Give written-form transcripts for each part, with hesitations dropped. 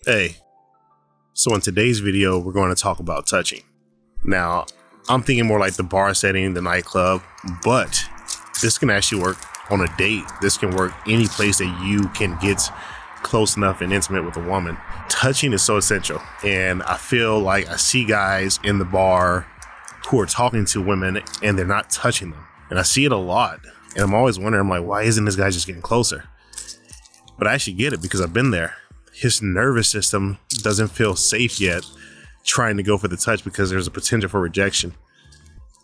Hey, so in today's video, we're going to talk about touching. Now, I'm thinking more like the bar setting, the nightclub, but this can actually work on a date. This can work any place that you can get close enough and intimate with a woman. Touching is so essential, and I feel like I see guys in the bar who are talking to women and they're not touching them. And I see it a lot, and I'm always wondering, I'm like, why isn't this guy just getting closer? But I actually get it because I've been there. His nervous system doesn't feel safe yet trying to go for the touch because there's a potential for rejection,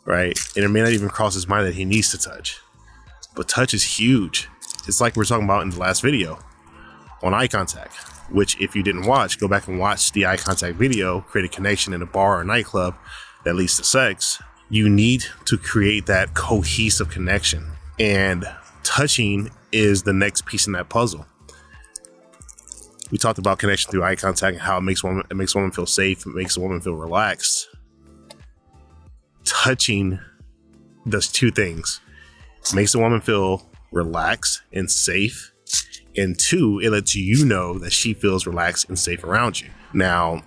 right? And it may not even cross his mind that he needs to touch. But touch is huge. It's like we were talking about in the last video on eye contact, which if you didn't watch, go back and watch the eye contact video, create a connection in a bar or nightclub that leads to sex. You need to create that cohesive connection. And touching is the next piece in that puzzle. We talked about connection through eye contact and how it makes women feel safe. It makes a woman feel relaxed. Touching does two things. It makes a woman feel relaxed and safe. And two, it lets you know that she feels relaxed and safe around you. Now,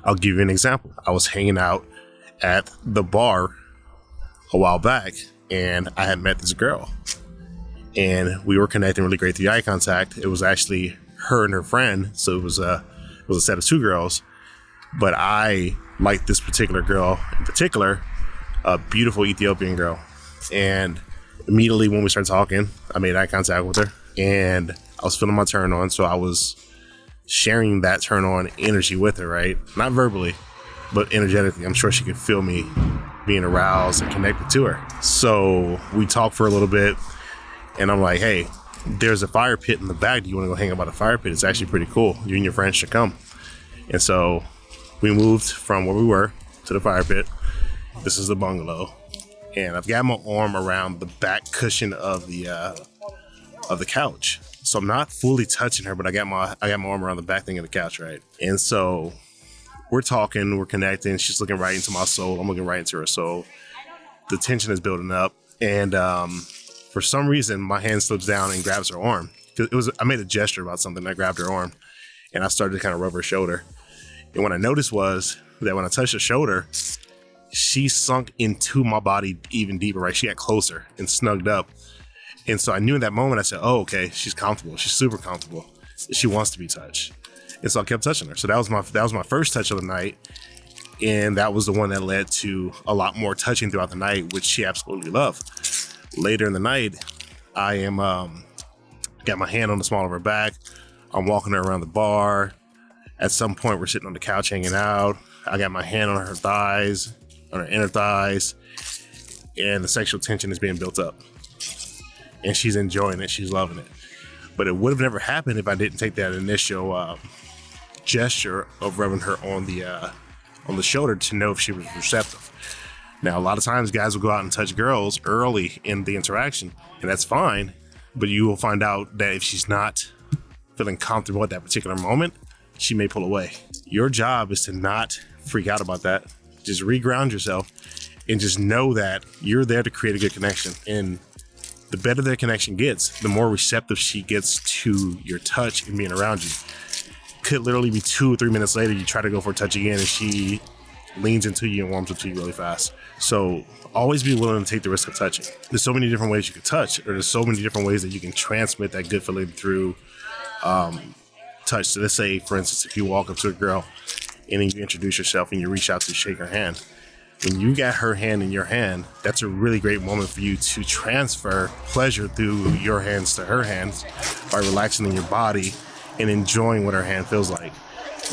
I'll give you an example. I was hanging out at the bar a while back and I had met this girl. And we were connecting really great through eye contact. It was actually her and her friend, so it was a set of two girls, but I liked this particular girl in particular, a beautiful Ethiopian girl. And immediately when we started talking, I made eye contact with her and I was feeling my turn on, so I was sharing that turn on energy with her, right? Not verbally, but energetically. I'm sure she could feel me being aroused and connected to her. So we talked for a little bit and I'm like, hey, there's a fire pit in the back. Do you want to go hang out by the fire pit? It's actually pretty cool. You and your friends should come. And so we moved from where we were to the fire pit. This is the bungalow. And I've got my arm around the back cushion of the couch. So I'm not fully touching her, but I got my arm around the back thing of the couch, right? And so we're talking, we're connecting. She's looking right into my soul. I'm looking right into her soul. The tension is building up. And for some reason, my hand slips down and grabs her arm. I made a gesture about something. I grabbed her arm and I started to kind of rub her shoulder. And what I noticed was that when I touched her shoulder, she sunk into my body even deeper, right? She got closer and snugged up. And so I knew in that moment, I said, oh, okay, she's comfortable. She's super comfortable. She wants to be touched. And so I kept touching her. So that was my first touch of the night. And that was the one that led to a lot more touching throughout the night, which she absolutely loved. Later in the night, I am got my hand on the small of her back. I'm walking her around the bar. At some point, we're sitting on the couch hanging out. I got my hand on her thighs, on her inner thighs, and the sexual tension is being built up. And she's enjoying it. She's loving it. But it would have never happened if I didn't take that initial gesture of rubbing her on the shoulder to know if she was receptive. Now, a lot of times guys will go out and touch girls early in the interaction, and that's fine, but you will find out that if she's not feeling comfortable at that particular moment, she may pull away. Your job is to not freak out about that. Just reground yourself and just know that you're there to create a good connection. And the better that connection gets, the more receptive she gets to your touch and being around you. Could literally be 2 or 3 minutes later, you try to go for a touch again, and she leans into you and warms up to you really fast. So always be willing to take the risk of touching. There's so many different ways you can touch, or there's so many different ways that you can transmit that good feeling through touch. So let's say, for instance, if you walk up to a girl and then you introduce yourself and you reach out to shake her hand. When you got her hand in your hand, that's a really great moment for you to transfer pleasure through your hands to her hands by relaxing in your body and enjoying what her hand feels like,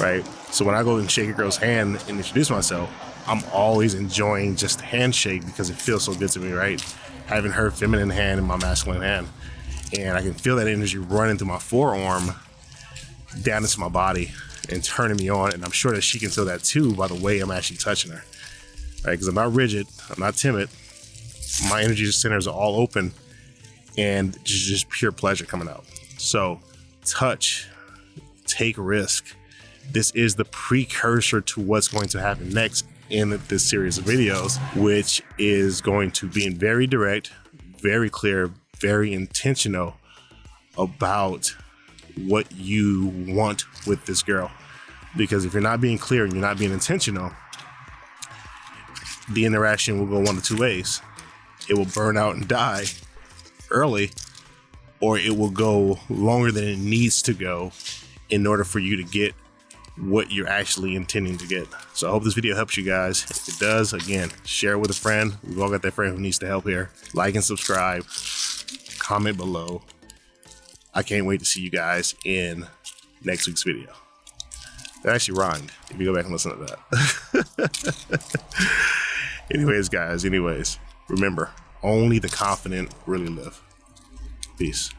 right? So when I go and shake a girl's hand and introduce myself, I'm always enjoying just the handshake because it feels so good to me, right? Having her feminine hand in my masculine hand. And I can feel that energy running through my forearm down into my body and turning me on. And I'm sure that she can feel that too by the way I'm actually touching her, right? Because I'm not rigid, I'm not timid. My energy centers are all open and just pure pleasure coming out. So touch, take risk. This is the precursor to what's going to happen next in this series of videos, which is going to be very direct, very clear, very intentional about what you want with this girl. Because if you're not being clear and you're not being intentional, the interaction will go one of two ways. It will burn out and die early, or it will go longer than it needs to go in order for you to get what you're actually intending to get. So I hope this video helps you guys. If it does, again, share it with a friend. We've all got that friend who needs the help here. Like and subscribe. Comment below. I can't wait to see you guys in next week's video. That actually rhymed, if you go back and listen to that. Anyways, guys, remember, only the confident really live. Peace.